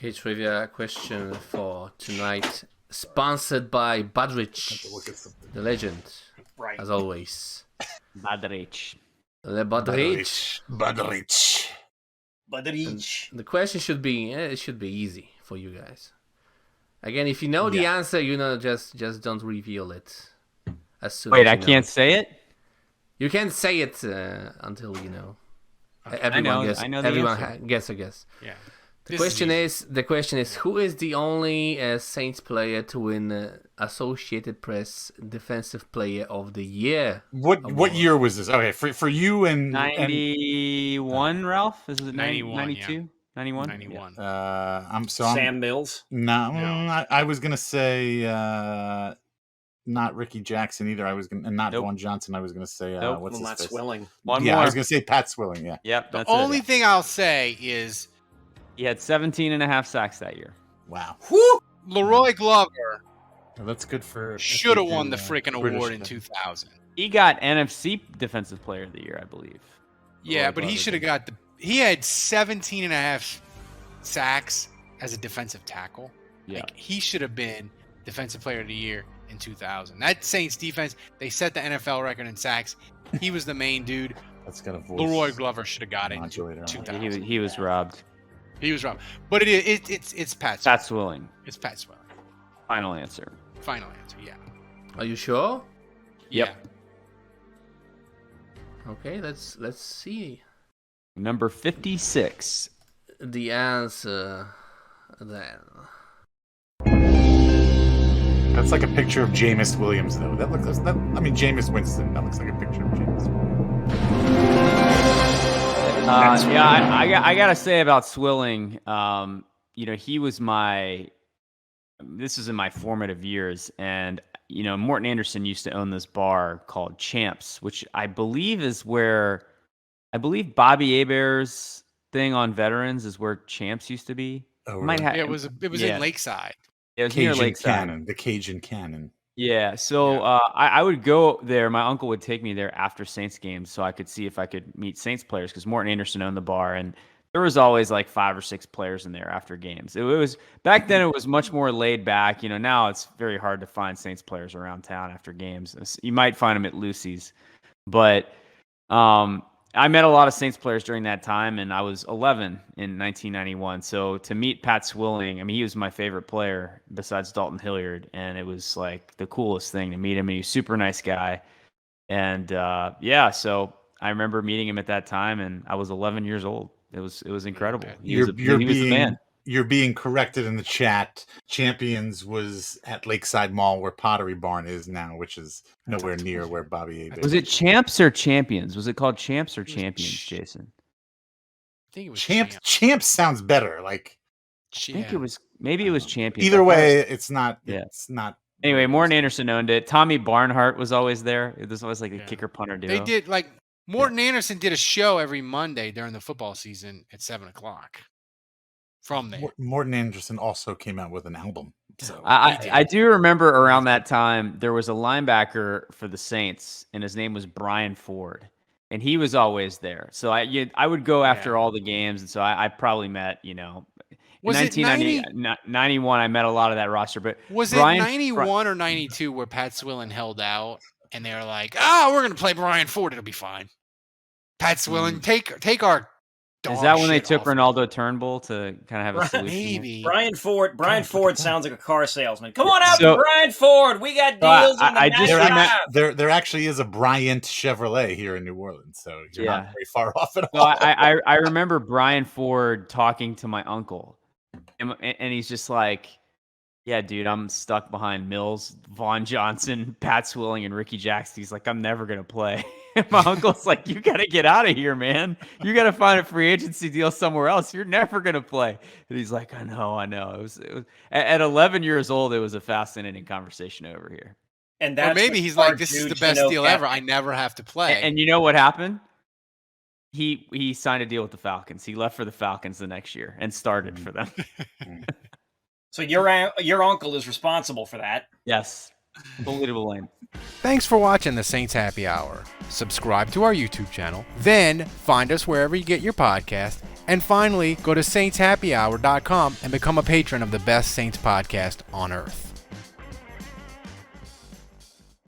Okay, trivia question for tonight. Sponsored by Badrich, the legend, Right. as always. Badrich. Le Badrich. Badrich. The question should be easy for you guys. Again, if you know the answer, just don't reveal it as soon. Wait, as I can't say it. You can't say it until you know. Okay. Everyone guess. Yeah. The question is, who is the only Saints player to win Associated Press Defensive Player of the Year? What year was this? Okay, for you and 91, Ralph? Is it 91, 92? yeah. 91? 91. Sam Mills? No. I was gonna say not Ricky Jackson either. I was gonna, and not Vaughn Johnson. I was gonna say what's his Matt face? Swilling. One Yeah, more. I was gonna say Pat Swilling. Yeah. Yep. The That's only it. thing I'll say is He had 17.5 sacks that year. Wow. whoo, Leroy Glover Well, that's good for. should have won the freaking British award in thing. 2000. He got NFC Defensive Player of the Year, I believe. Yeah, but he should have got he had 17 and a half sacks as a defensive tackle. Yeah. Like, he should have been Defensive Player of the Year in 2000. That Saints defense, they set the NFL record in sacks. He was the main dude. That's got a voice. Leroy Glover should have got it in modulator on it. 2000. He was robbed. He was wrong. But it's Pat. Pat Swilling. It's Pat Swilling. Final answer. Final answer, yeah. Are you sure? Yep. Yeah. Okay, let's see Number 56. the answer then. That's like a picture of Jameis Williams, though. Jameis Winston. That looks like a picture of Jameis. I gotta say about Swilling, he was this was in my formative years, and Morton Anderson used to own this bar called Champs, which I believe is where Bobby Hebert's thing on veterans is where Champs used to be. Oh, really? It was in Lakeside. It was near Cajun Lakeside. Cannon, the Cajun Cannon. Yeah, so I would go there. My uncle would take me there after Saints games so I could see if I could meet Saints players because Morton Anderson owned the bar, and there was always like 5 or 6 players in there after games. It was back then. It was much more laid back. Now it's very hard to find Saints players around town after games. You might find them at Lucy's, but I met a lot of Saints players during that time, and I was 11 in 1991. So to meet Pat Swilling, he was my favorite player besides Dalton Hilliard, and it was like the coolest thing to meet him. And he's a super nice guy. And so I remember meeting him at that time, and I was 11 years old. It was incredible. He was the man. You're being corrected in the chat. Champions was at Lakeside Mall where Pottery Barn is now, which is nowhere near where Bobby Abe is. Was it Champs or Champions? Was it called Champs or Champions, Jason? I think it was Champs. Champs sounds better. Like I think it was Champions. Either way, it's not. Yeah. It's not. Anyway, Morton Anderson owned it. Tommy Barnhart was always there. It was always like a kicker punter duo. They did Morton Anderson did a show every Monday during the football season at 7:00. From there, Morton Anderson also came out with an album. So I do remember around that time there was a linebacker for the Saints, and his name was Brian Ford, and he was always there. So I would go after all the games, and so I probably met in 1991 I met a lot of that roster. But was it 91 or 92 where Pat Swilling held out, and they were like, we're gonna play Brian Ford, it'll be fine. Pat Swilling, take our. Is that when they took Ronaldo Turnbull to kind of have a solution? Maybe. Brian Ford sounds like a car salesman. Come on out to Brian Ford. We got deals on the there actually is a Bryant Chevrolet here in New Orleans, so you're not very far off at all. I remember Brian Ford talking to my uncle, and he's just like, yeah, dude, I'm stuck behind Mills, Vaughn Johnson, Pat Swilling, and Ricky Jackson. He's like, I'm never going to play. And my uncle's like, you got to get out of here, man. You got to find a free agency deal somewhere else. You're never going to play. And he's like, I know. It was at 11 years old, it was a fascinating conversation over here. And or maybe he's like, this is the best deal ever. I never have to play. And you know what happened? He signed a deal with the Falcons. He left for the Falcons the next year and started for them. So your uncle is responsible for that. Yes. Fully to blame. Thanks for watching the Saints Happy Hour. Subscribe to our YouTube channel, then find us wherever you get your podcast And finally, go to saintshappyhour.com and become a patron of the best Saints podcast on earth.